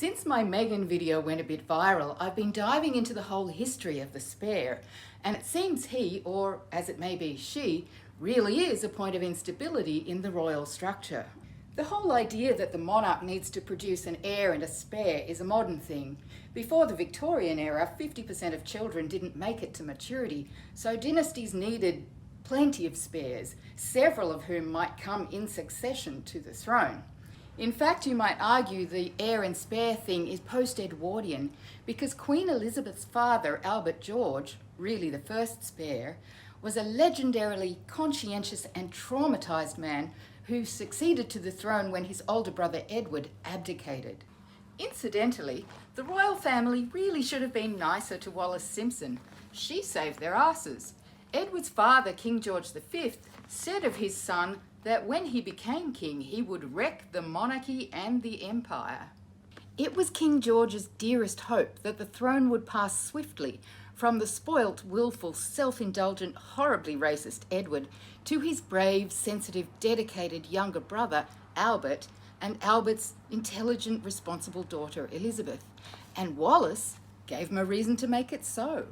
Since my Meghan video went a bit viral, I've been diving into the whole history of the spare, and it seems he, or as it may be she, really is a point of instability in the royal structure. The whole idea that the monarch needs to produce an heir and a spare is a modern thing. Before the Victorian era, 50% of children didn't make it to maturity, so dynasties needed plenty of spares, several of whom might come in succession to the throne. In fact, you might argue the heir and spare thing is post-Edwardian because Queen Elizabeth's father, Albert George, really the first spare, was a legendarily conscientious and traumatised man who succeeded to the throne when his older brother Edward abdicated. Incidentally, the royal family really should have been nicer to Wallis Simpson. She saved their asses. Edward's father, King George V, said of his son that when he became king, he would wreck the monarchy and the empire. It was King George's dearest hope that the throne would pass swiftly from the spoilt, willful, self-indulgent, horribly racist Edward to his brave, sensitive, dedicated younger brother, Albert, and Albert's intelligent, responsible daughter, Elizabeth. And Wallis gave him a reason to make it so.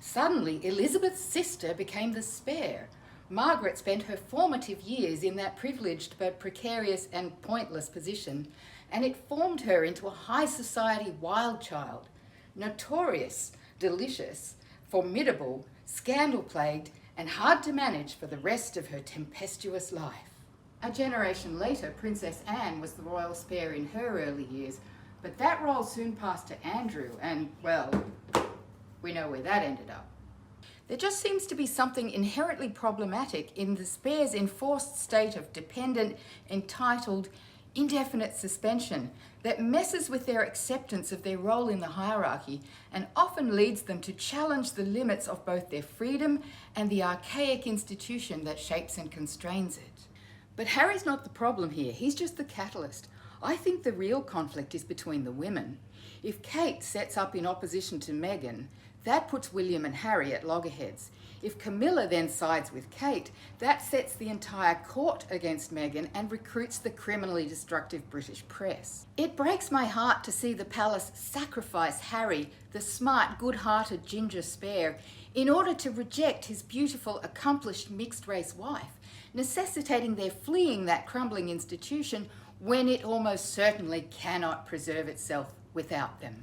Suddenly, Elizabeth's sister became the spare. Margaret spent her formative years in that privileged but precarious and pointless position, and it formed her into a high society wild child, notorious, delicious, formidable, scandal-plagued, and hard to manage for the rest of her tempestuous life. A generation later, Princess Anne was the royal spare in her early years, but that role soon passed to Andrew, and, well, we know where that ended up. There just seems to be something inherently problematic in the spare's enforced state of dependent, entitled, indefinite suspension that messes with their acceptance of their role in the hierarchy and often leads them to challenge the limits of both their freedom and the archaic institution that shapes and constrains it. But Harry's not the problem here, he's just the catalyst. I think the real conflict is between the women. If Kate sets up in opposition to Meghan, that puts William and Harry at loggerheads. If Camilla then sides with Kate, that sets the entire court against Meghan and recruits the criminally destructive British press. It breaks my heart to see the palace sacrifice Harry, the smart, good-hearted ginger spare, in order to reject his beautiful, accomplished mixed-race wife, necessitating their fleeing that crumbling institution when it almost certainly cannot preserve itself without them.